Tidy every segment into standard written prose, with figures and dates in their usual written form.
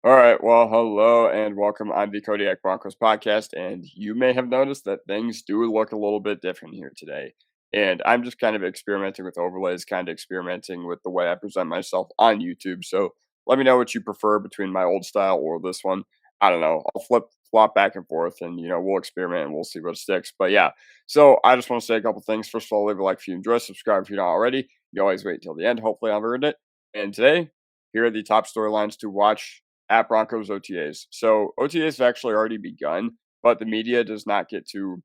All right. Well, hello and welcome on the Kodiak Broncos podcast. And you may have noticed that things do look a little bit different here today. And I'm just kind of experimenting with overlays, kind of experimenting with the way I present myself on YouTube. So let me know what you prefer between my old style or this one. I don't know. I'll flop back and forth and, we'll experiment and we'll see what sticks. But yeah, so I just want to say a couple things. First of all, leave a like if you enjoy, subscribe if you're not already. You always wait until the end. Hopefully, I've earned it. And today, here are the top storylines to watch at Broncos OTAs. So OTAs have actually already begun, but the media does not get to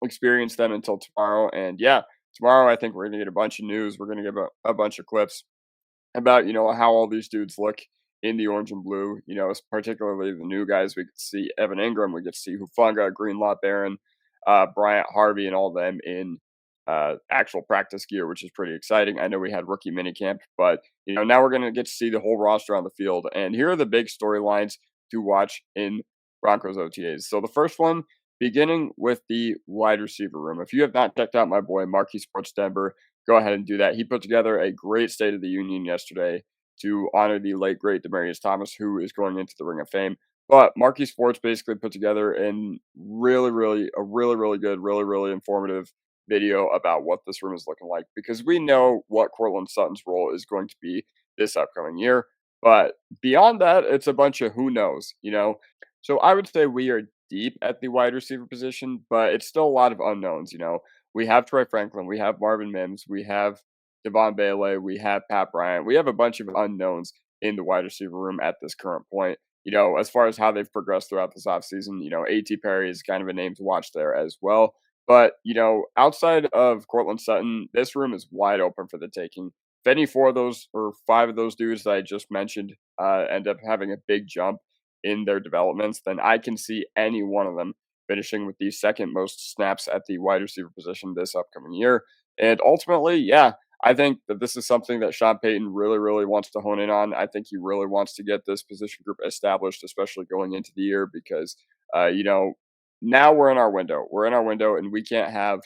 experience them until tomorrow. And yeah, tomorrow I think we're going to get a bunch of news. We're going to get a bunch of clips about, how all these dudes look in the orange and blue, particularly the new guys. We could see Evan Ingram, we get to see Hufanga, Greenlaw, Barron, Bryant Harvey, and all them in actual practice gear, which is pretty exciting. I know we had rookie minicamp, but now we're going to get to see the whole roster on the field. And here are the big storylines to watch in Broncos OTAs. So the first one, beginning with the wide receiver room. If you have not checked out my boy Marquis Sports Denver, go ahead and do that. He put together a great State of the Union yesterday to honor the late great Demaryius Thomas, who is going into the Ring of Fame. But Marquis Sports basically put together a really good, really informative video about what this room is looking like, because we know what Cortland Sutton's role is going to be this upcoming year. But beyond that, it's a bunch of who knows. So I would say we are deep at the wide receiver position, but it's still a lot of unknowns. We have Troy Franklin, we have Marvin Mims, we have Devon Bailey, we have Pat Bryant. We have a bunch of unknowns in the wide receiver room at this current point. As far as how they've progressed throughout this offseason, A.T. Perry is kind of a name to watch there as well. But, outside of Cortland Sutton, this room is wide open for the taking. If any four of those or five of those dudes that I just mentioned end up having a big jump in their developments, then I can see any one of them finishing with the second most snaps at the wide receiver position this upcoming year. And ultimately, yeah, I think that this is something that Sean Payton really wants to hone in on. I think he really wants to get this position group established, especially going into the year, because, now we're in our window. We're in our window, and we can't have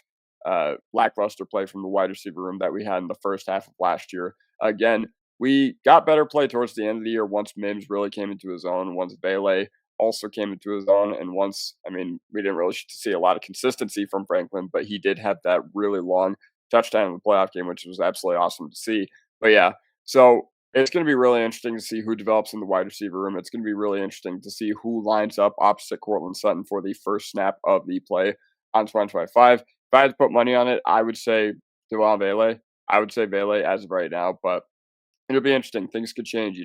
lackluster play from the wide receiver room that we had in the first half of last year. Again, we got better play towards the end of the year once Mims really came into his own, once Bailey also came into his own, and we didn't really see a lot of consistency from Franklin, but he did have that really long touchdown in the playoff game, which was absolutely awesome to see. But yeah, so it's going to be really interesting to see who develops in the wide receiver room. It's going to be really interesting to see who lines up opposite Cortland Sutton for the first snap of the play on 2025. If I had to put money on it, I would say Devon Bailey. I would say Bailey as of right now, but it'll be interesting. Things could change.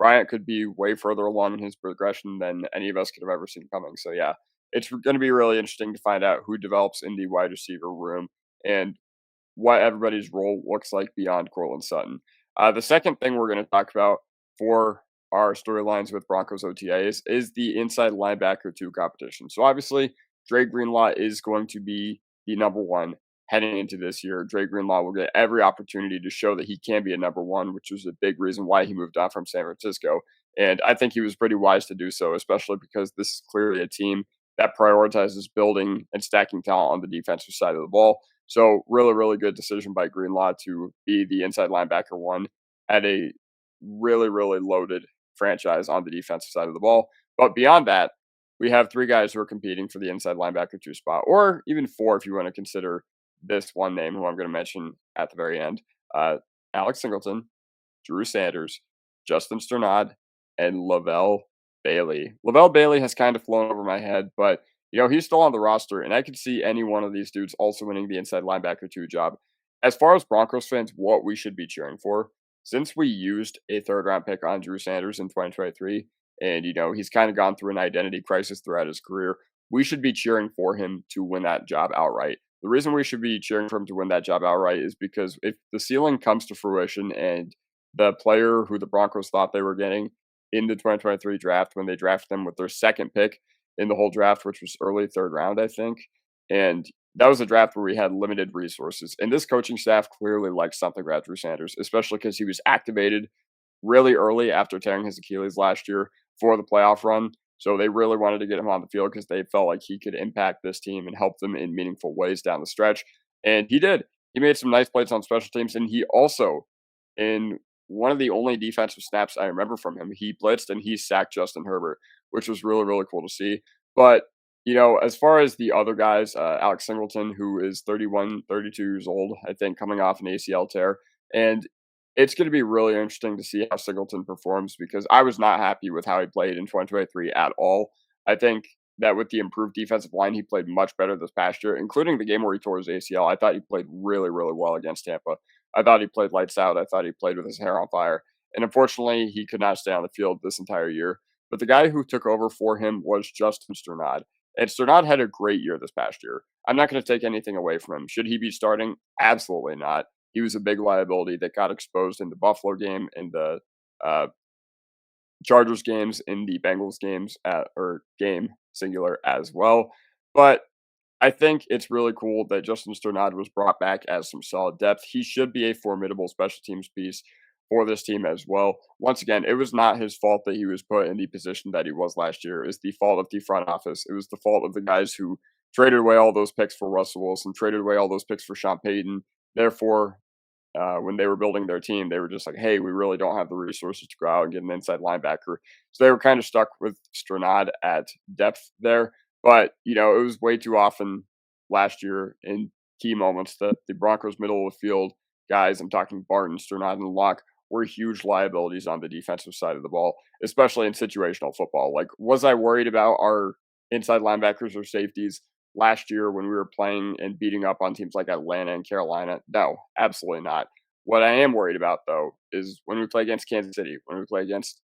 Bryant could be way further along in his progression than any of us could have ever seen coming. So yeah, it's going to be really interesting to find out who develops in the wide receiver room and what everybody's role looks like beyond Cortland Sutton. The second thing we're going to talk about for our storylines with Broncos OTAs is the inside linebacker 2 competition. So obviously, Dre Greenlaw is going to be the number one heading into this year. Dre Greenlaw will get every opportunity to show that he can be a number one, which was a big reason why he moved on from San Francisco. And I think he was pretty wise to do so, especially because this is clearly a team that prioritizes building and stacking talent on the defensive side of the ball. So really good decision by Greenlaw to be the inside linebacker 1 at a really loaded franchise on the defensive side of the ball. But beyond that, we have 3 guys who are competing for the inside linebacker 2 spot, or even 4 if you want to consider this one name who I'm going to mention at the very end. Alex Singleton, Drew Sanders, Justin Sternad, and Lavelle Bailey. Lavelle Bailey has kind of flown over my head, but he's still on the roster, and I could see any one of these dudes also winning the inside linebacker 2 job. As far as Broncos fans, what we should be cheering for, since we used a 3rd-round pick on Drew Sanders in 2023, and, he's kind of gone through an identity crisis throughout his career, we should be cheering for him to win that job outright. The reason we should be cheering for him to win that job outright is because if the ceiling comes to fruition and the player who the Broncos thought they were getting in the 2023 draft, when they drafted them with their 2nd pick in the whole draft, which was early 3rd round, I think. And that was a draft where we had limited resources. And this coaching staff clearly liked something about Drew Sanders, especially because he was activated really early after tearing his Achilles last year for the playoff run. So they really wanted to get him on the field because they felt like he could impact this team and help them in meaningful ways down the stretch. And he did. He made some nice plays on special teams. And he also, in one of the only defensive snaps I remember from him, he blitzed and he sacked Justin Herbert, which was really, really cool to see. But, as far as the other guys, Alex Singleton, who is 31, 32 years old, I think, coming off an ACL tear. And it's going to be really interesting to see how Singleton performs because I was not happy with how he played in 2023 at all. I think that with the improved defensive line, he played much better this past year, including the game where he tore his ACL. I thought he played really, really well against Tampa. I thought he played lights out. I thought he played with his hair on fire. And unfortunately, he could not stay on the field this entire year. But the guy who took over for him was Justin Sternad. And Sternad had a great year this past year. I'm not going to take anything away from him. Should he be starting? Absolutely not. He was a big liability that got exposed in the Buffalo game, in the uh, Chargers games, in the Bengals games, or game singular as well. But I think it's really cool that Justin Sternad was brought back as some solid depth. He should be a formidable special teams piece for this team as well. Once again, it was not his fault that he was put in the position that he was last year. It's the fault of the front office. It was the fault of the guys who traded away all those picks for Russell Wilson, traded away all those picks for Sean Payton. Therefore, when they were building their team, they were just like, hey, we really don't have the resources to go out and get an inside linebacker. So they were kind of stuck with Sternad at depth there. But, it was way too often last year in key moments that the Broncos middle of the field guys, I'm talking Barton, Sternad, and Locke, were huge liabilities on the defensive side of the ball, especially in situational football. Like, was I worried about our inside linebackers or safeties last year when we were playing and beating up on teams like Atlanta and Carolina? No, absolutely not. What I am worried about, though, is when we play against Kansas City, when we play against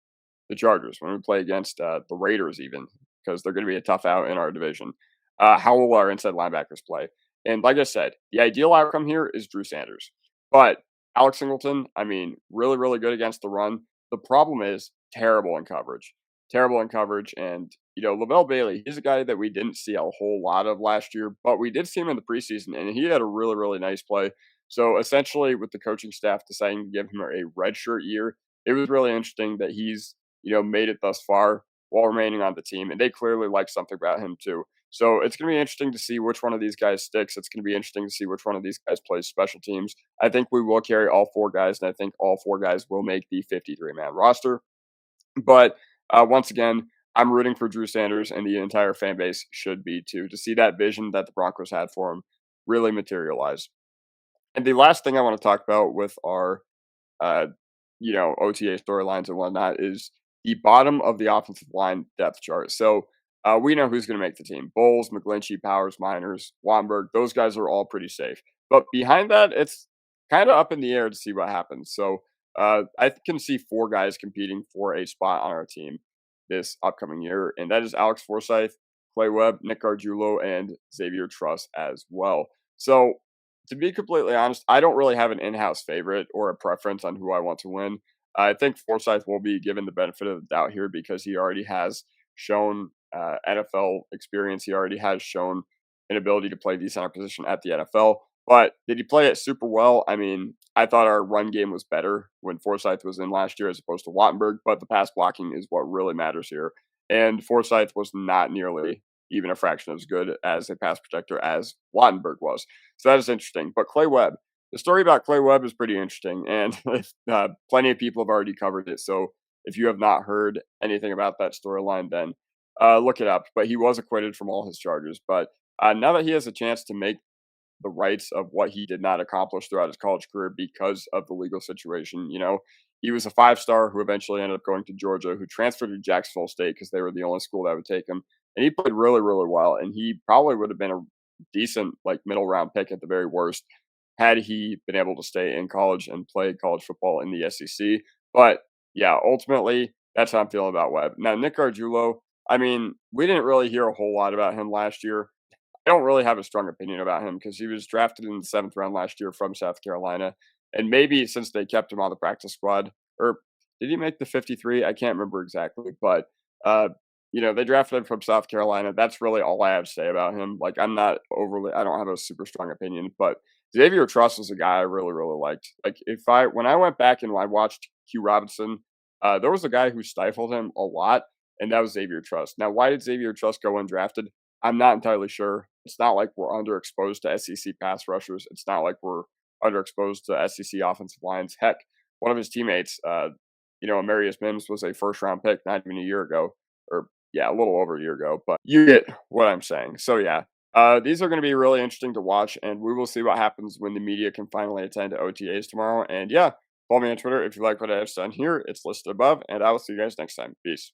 the Chargers, when we play against the Raiders, even, because they're going to be a tough out in our division. How will our inside linebackers play? And like I said, the ideal outcome here is Drew Sanders. But Alex Singleton, I mean, really, really good against the run. The problem is terrible in coverage. Terrible in coverage. And, Lavelle Bailey, he's a guy that we didn't see a whole lot of last year, but we did see him in the preseason, and he had a really, really nice play. So essentially, with the coaching staff deciding to give him a redshirt year, it was really interesting that he's, made it thus far while remaining on the team. And they clearly like something about him, too. So it's going to be interesting to see which one of these guys sticks. It's going to be interesting to see which one of these guys plays special teams. I think we will carry all four guys, and I think all four guys will make the 53-man roster. But once again, I'm rooting for Drew Sanders, and the entire fan base should be too, to see that vision that the Broncos had for him really materialize. And the last thing I want to talk about with our, uh, OTA storylines and whatnot is the bottom of the offensive line depth chart. So we know who's going to make the team. Bowles, McGlinchey, Powers, Miners, Wamberg, those guys are all pretty safe. But behind that, it's kind of up in the air to see what happens. So I can see four guys competing for a spot on our team this upcoming year, and that is Alex Forsyth, Clay Webb, Nick Gargiulo, and Xavier Truss as well. So to be completely honest, I don't really have an in-house favorite or a preference on who I want to win. I think Forsyth will be given the benefit of the doubt here because he already has shown NFL experience. He already has shown an ability to play the center position at the NFL. But did he play it super well? I mean, I thought our run game was better when Forsyth was in last year as opposed to Wattenberg, but the pass blocking is what really matters here. And Forsyth was not nearly even a fraction as good as a pass protector as Wattenberg was. So that is interesting. But Clay Webb, the story about Clay Webb is pretty interesting, and plenty of people have already covered it. So if you have not heard anything about that storyline, then look it up. But he was acquitted from all his charges. But now that he has a chance to make the rights of what he did not accomplish throughout his college career because of the legal situation, he was a five-star who eventually ended up going to Georgia, who transferred to Jacksonville State because they were the only school that would take him. And he played really, really well. And he probably would have been a decent, middle round pick at the very worst had he been able to stay in college and play college football in the SEC. But yeah, ultimately, that's how I'm feeling about Webb. Now, Nick Gargiulo, I mean, we didn't really hear a whole lot about him last year. I don't really have a strong opinion about him because he was drafted in the 7th round last year from South Carolina. And maybe since they kept him on the practice squad, or did he make the 53? I can't remember exactly. But, they drafted him from South Carolina. That's really all I have to say about him. I don't have a super strong opinion. But Xavier Truss was a guy I really, really liked. When I went back and I watched Q Robinson, there was a guy who stifled him a lot, and that was Xavier Truss. Now, why did Xavier Truss go undrafted? I'm not entirely sure. It's not like we're underexposed to SEC pass rushers. It's not like we're underexposed to SEC offensive lines. Heck, one of his teammates, Marius Mims was a first round pick not even a year ago, or yeah, a little over a year ago. But you get what I'm saying. So yeah, these are going to be really interesting to watch, and we will see what happens when the media can finally attend OTAs tomorrow. And yeah, follow me on Twitter if you like what I have done here. It's listed above, and I will see you guys next time. Peace.